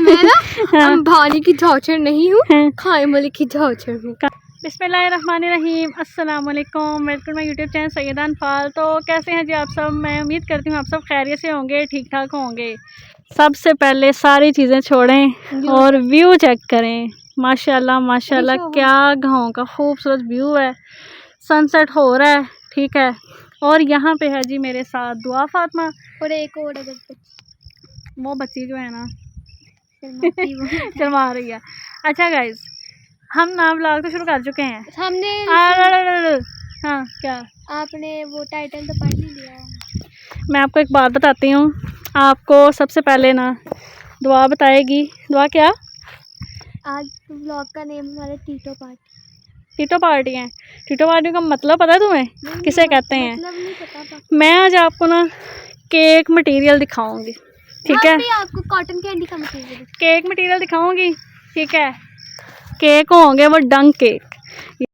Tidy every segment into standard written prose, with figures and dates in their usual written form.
मैं ना अंबानी की डॉटर नहीं हूँ, खाने वाले की डॉटर हूँ। बिस्मिल्लाहिर्रहमानिर्रहीम, अस्सलाम वालेकुम। Welcome my YouTube channel Syeda Anfal. तो कैसे हैं जी आप सब? मैं उम्मीद करती हूँ आप सब खैरियत से होंगे, ठीक ठाक होंगे। सबसे पहले सारी चीज़ें छोड़ें और व्यू चेक करें। माशाल्लाह माशाल्लाह, क्या गाँव का खूबसूरत व्यू है। सनसेट हो रहा है, ठीक है। और यहाँ पे है जी मेरे साथ दुआ फातिमा और एक और वो बच्ची जो है ना शर्मा रही है। अच्छा गाइज, हम ना व्लॉग तो शुरू कर चुके हैं हमने। हाँ क्या? आपने वो टाइटल तो पढ़ नहीं लिया। मैं आपको एक बात बताती हूँ। आपको सबसे पहले ना दुआ बताएगी। दुआ क्या? आज व्लॉग का नेम हमारा टीटो पार्टी। टीटो पार्टी है। टीटो पार्टी का मतलब पता है तुम्हें? किसे कहते हैं? मतलब नहीं पता। मैं आज आपको ना केक मटेरियल दिखाऊंगी, ठीक है। आपको कॉटन कैंडी का मटेरियल केक मटेरियल दिखाऊंगी, ठीक है। केक होंगे वो डंक केक।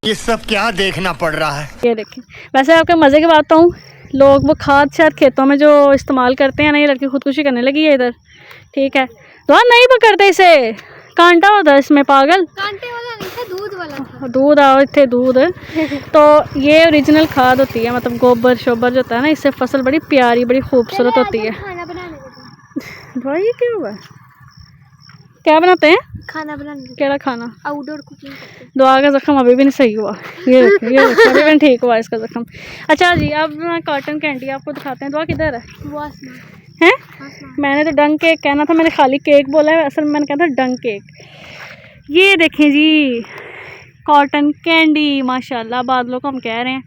ये सब क्या देखना पड़ रहा है? ये देखें। वैसे आपके मज़े की बात हूँ, लोग वो खाद शायद खेतों में जो इस्तेमाल करते हैं ना, ये लड़की खुदकुशी करने लगी है इधर, ठीक है। तो नहीं पकड़ते इसे, कांटा होता है इसमें, पागल। कांटे वाला नहीं था, दूध वाला था। दूध आओ इतने दूध तो ये ओरिजिनल खाद होती है, मतलब गोबर शोबर जो होता है ना, इससे फसल बड़ी प्यारी बड़ी खूबसूरत होती है। खाना बनाने भाई ये क्या हुआ? क्या बनाते हैं? खाना बनाने। क्या खाना? आउटडोर कुकिंग करते हैं। दुआ का जख्म अभी भी नहीं सही हुआ। ये अभी भी नहीं ठीक हुआ इसका जख्म। अच्छा जी, अब मैं कॉटन कैंडी आपको दिखाते हैं। दुआ किधर है? वो आसमान हैं? मैंने तो डंक केक कहना था, मैंने खाली केक बोला है, असल में मैंने कहा था डंक केक। ये देखें जी, कॉटन कैंडी माशाल्लाह। बादलों को हम कह रहे हैं।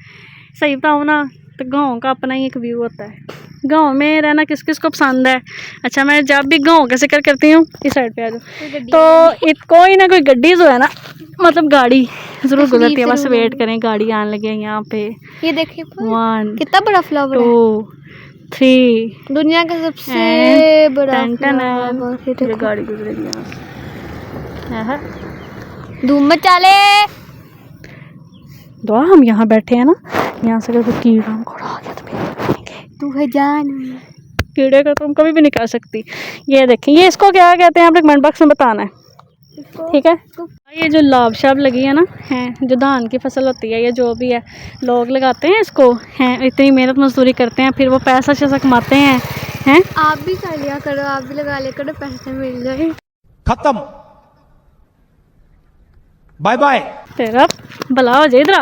सही बताऊँ ना तो गाँव का अपना ही एक व्यू होता है। गाँव में रहना किस किस को पसंद है? अच्छा, मैं जब भी गाँव का जिक्र करती हूँ, इस साइड पे आ जाओ, तो कोई ना कोई गड्डी जो है ना, मतलब गाड़ी ज़रूर गुजरती है। बस वेट करें, गाड़ी आने लगे यहाँ पे। ये देखिए 1 कितना बड़ा फ्लावर 2 3 दुनिया का सबसे बड़ा फ्लावर। गाड़ी गुजरेगी यहाँ। धूम मचाले। दुआ हम यहाँ बैठे हैं ना, यहाँ से अगर कीड़ा मकोड़ा आ गया तो तू है जान। कीड़े का तुम कभी भी नहीं कर सकती। ये देखें, ये इसको क्या कहते हैं आप कमेंट बॉक्स में बताना है, ठीक है। ये जो लाभ शाब लगी है ना, हैं जो धान की फसल होती है, ये जो भी है लोग लगाते हैं इसको, हैं इतनी मेहनत मजदूरी करते हैं, फिर वो पैसा शैसा कमाते हैं। आप भी कर लिया करो, आप भी लगा लिया करो, पैसे मिल जाए। खत्म, बाय बाय। तेरा भला हो जाए। इधर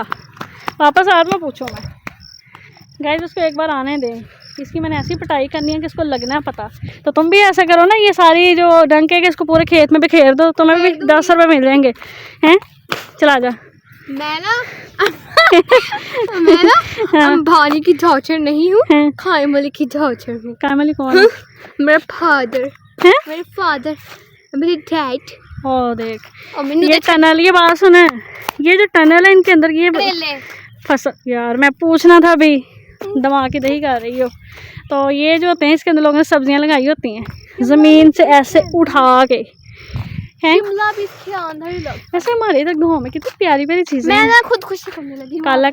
वापस हाथ में पूछो। मैं गाइस उसको एक बार आने दें, इसकी मैंने ऐसी पिटाई करनी है कि इसको लगना है पता। तो तुम भी ऐसा करो ना, ये सारी जो डंक है इसको पूरे खेत में बिखेर दो, तुम्हें भी 10 रुपये मिल जाएंगे। हैं चला जा। मैं ना अंबानी की डॉटर नहीं हूँ, खाने वाले की डॉटर हूँ। खाने वाली कौन है? मेरा फादर है, मेरे फादर, मेरे डैड। ओ देख, ये टनल, ये बात सुन, ये जो टनल है इनके अंदर ये फसल, यार मैं पूछना था अभी, दिमाग की दही कर रही हो। तो ये जो होते हैं इसके अंदर लोगों ने सब्जियां लगाई होती हैं ज़मीन से ऐसे उठा के, हैं। वैसे हमारे इधर गाँव में कितनी प्यारी प्यारी चीज़ें हैं। मैं ना खुद खुशी करने लगी। काला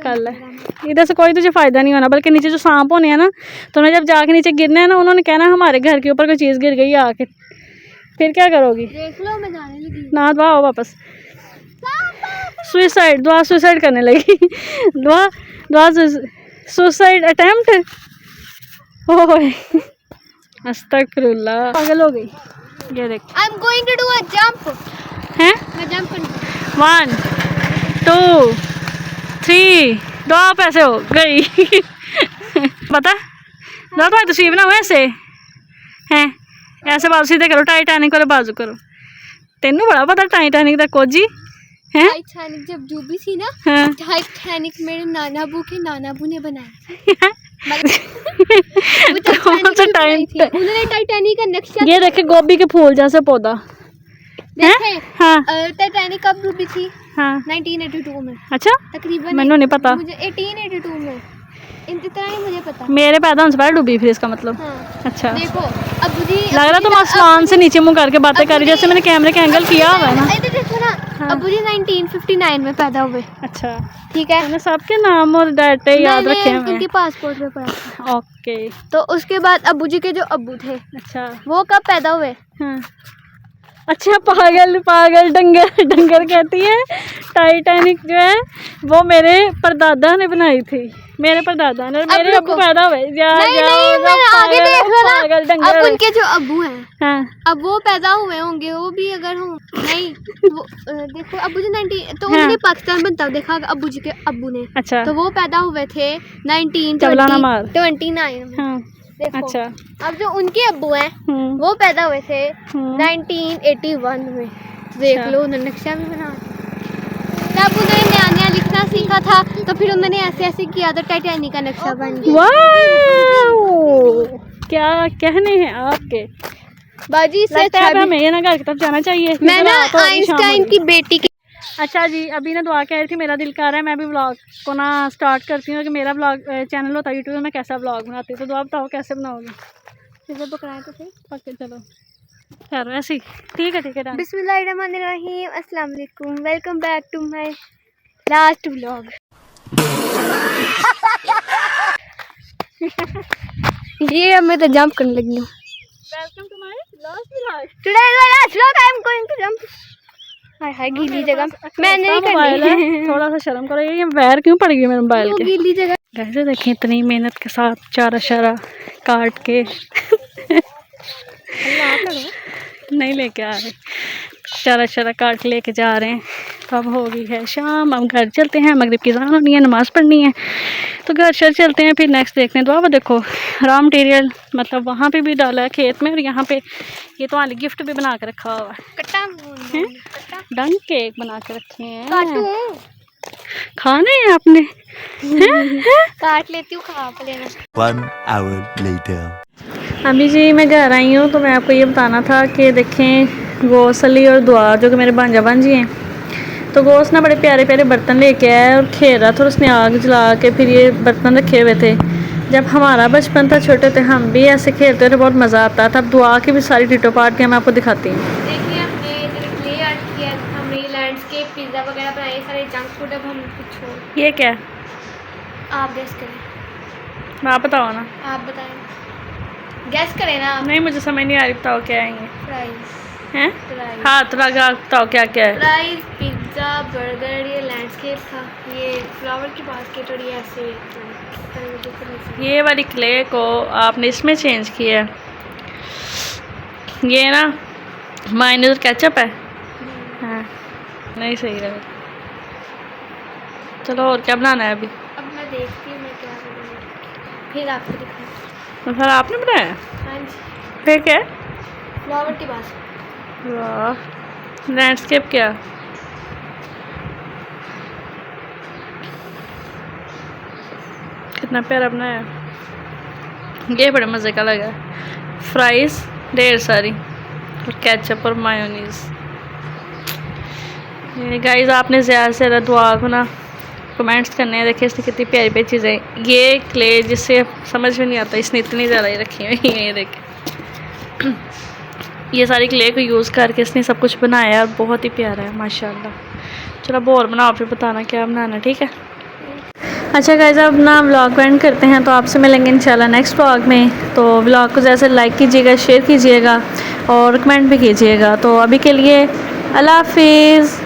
इधर से कोई तुझे फ़ायदा नहीं होना, बल्कि नीचे जो सांप होने हैं ना, तो उन्हें जब जाके नीचे गिरना है ना, उन्होंने कहना हमारे घर के ऊपर कोई चीज़ गिर गई आके, फिर क्या करोगी? देख लो मैं जाने लगी ना। दुआ हो वापस सुसाइड, दुआ सुसाइड करने लगी। दुआ सुसाइड अटेम्प्ट। ओए अस्तगफिरुल्लाह, पागल हो गई। ये देख, I am going to do a jump. हैं? मैं जंप करूंगी। 1 2 3 दुआ पैसे हो गई। पता दुआ तुम्हारी तस्वीर ना हो ऐसे, हैं ऐसे बाजू सीधे करो, टाइटैनिक वाले बाजू करो। तेनू बड़ा पता टाइटैनिक का कोजी है। टाइटैनिक जब डूबी थी ना, टाइटैनिक मेरे नाना बू के नाना बू ने बनाया। उन्होंने टाइटैनिक का नक्शा। ये देखे गोभी के फूल जैसे पौधा देखे। हाँ। टाइटैनिक कब डूबी थी? हाँ 1982 में। अच्छा, तकरीबन मैंने नहीं पता। मुझे 1882 में, इतना ही मुझे पता। मेरे पैदा होने से पहले डूबी फिर इसका मतलब। हाँ। अच्छा देखो अबू जी, लग रहा तुम आसमान से नीचे मुँह करके बातें कर रही, जैसे मैंने कैमरे का एंगल किया हुआ है ना। देखो ना, अबू जी 1959 में पैदा हुए। अच्छा ठीक है, मैंने सबके नाम और डेट याद रखे हैं उनके पासपोर्ट पे पढ़ा था। ओके। तो उसके बाद अबू जी के जो अब्बू थे, अच्छा वो कब पैदा हुए? हाँ अच्छा पागल पागल डंगर डंगर कहती है। टाइटैनिक जो है वो मेरे परदादा ने बनाई थी, मेरे परदादा ने, मेरे अब्बू पैदा हुए। आगे देख लो ना, पागल डंगर। अब उनके जो अब्बू हैं, हाँ अब वो पैदा हुए होंगे, वो भी अगर हो नहीं वो देखो अब्बू जी 19 तो उन्होंने पाकिस्तान में तब देखा अब्बू जी के अब्बू ने। अच्छा तो वो पैदा हुए थे 1929। हाँ देखो। अच्छा अब जो उनके अब्बू हैं वो पैदा हुए थे 1981 में। देख लो उन्होंने नक्शा भी बना। जब उन्होंने नया नया लिखना सीखा था तो फिर उन्होंने ऐसे ऐसे किया तो टाइटैनिक का नक्शा बन गया। वाह क्या कहने हैं आपके बाजी से हमें ये ना घर की तरफ जाना चाहिए। मैं ना आइंस्टाइन की बेटी की। अच्छा जी अभी ना दुआ कह रही थी, मेरा दिल कर रहा है मैं भी व्लॉग को ना स्टार्ट करती हूँ कि मेरा व्लॉग चैनल होता है यूट्यूब में, मैं कैसा व्लॉग बनाती हूँ। तो दुआ बताओ कैसे बनाओगे? इसे पकड़ाए तो सही। ओके चलो खैर ऐसे ही ठीक है। बिस्मिल्लाहिर्रहमानिर्रहीम, अस्सलाम वालेकुम, welcome back to my last vlog. ये अब मैं तो जंप करने लगी हूँ। Welcome to my last vlog. Today is my last vlog, I am going to jump. हाय गीली जगह मैंने नहीं करनी। थोड़ा सा शर्म करो, ये वैर क्यों पड़ गई मेरे मोबाइल के? गीली जगह कैसे देखें इतनी मेहनत के साथ चारा शारा काट के नहीं लेके आ रहे, चारा शारा काट के लेके जा रहे हैं। तो अब हो गई है शाम, हम घर चलते हैं, मगरिब की अज़ान होनी है, नमाज़ पढ़नी है, तो घर शर चलते हैं। फिर नेक्स्ट देखते हैं। तो अब देखो रॉ मटेरियल मतलब वहाँ पे भी डाला है खेत में, और यहाँ पे ये तो वाली गिफ्ट भी बना के रखा हुआ है, डंग केक बना के रखे हैं। खाने हैं आपने? काट लेती हूँ, खा लेना। 1 hour later. अभी जी मैं घर आई हूँ, तो मैं आपको ये बताना था कि देखें गोश्त अली और दुआ जो कि मेरे भांजा भांजी हैं, तो गोश्त ना बड़े प्यारे प्यारे बर्तन लेके आया और खेल रहा था, और उसने आग जला के फिर ये बर्तन रखे हुए थे। जब हमारा बचपन था छोटे थे हम भी ऐसे खेलते थे, बहुत मज़ा आता था। अब दुआ की भी सारी टिटो पार्ट के मैं आपको दिखाती हूँ। देखिए हमने क्ले आर्ट किया, हमने लैंडस्केप पिज़्ज़ा वगैरह बनाए, सारे जंक फूड। अब हम कुछ छोड़, ये क्या है आप गेस करें। आप बताओ ना। आप बताएं, गेस करें ना आप। नहीं मुझे समझ नहीं आ रही, बताओ क्या है ये? फ्राइज हैं? फ्राइज हाँ तो बताओ क्या क्या है? फ्राइज, पिज़्ज़ा, बर्गर, ये लैंडस्केप था, ये फ्लावर की बास्केट, और ये ऐसे ये वाली क्ले को आपने इसमें चेंज किया है। ये ना माइनस केचप है। हाँ नहीं सही रहा। चलो और क्या बनाना है अभी? अब मैं देखती हूँ मैं क्या करूँगी, फिर आपको दिखाऊँ। मतलब आपने बनाया? हाँ जी, फिर क्या? फ्लावर की बास्केट। वाह लैंडस्केप क्या? कितना प्यारा बनाया। ये बड़े मज़े का लगा। फ्राइज़ ढेर सारी और केचप और मायोनीज़। ये गाइस आपने ज़्यादा से ज़्यादा दुआ को ना कमेंट्स करने हैं। देखिए इसने कितनी प्यारी प्यारी चीज़ें। ये क्ले जिससे समझ में नहीं आता, इसने इतनी ज़्यादा ही रखी हुई है। ये देखिए ये सारी क्ले को यूज़ करके इसने सब कुछ बनाया और बहुत ही प्यारा है माशाल्लाह। चलो अब और बनाओ, फिर बताना क्या बनाना, ठीक है? अच्छा गाइस अब ना व्लॉग एंड करते हैं, तो आपसे मिलेंगे इंशाल्लाह नेक्स्ट व्लॉग में। तो व्लॉग को जैसे लाइक कीजिएगा, शेयर कीजिएगा और कमेंट भी कीजिएगा। तो अभी के लिए अल्लाह हाफिज़।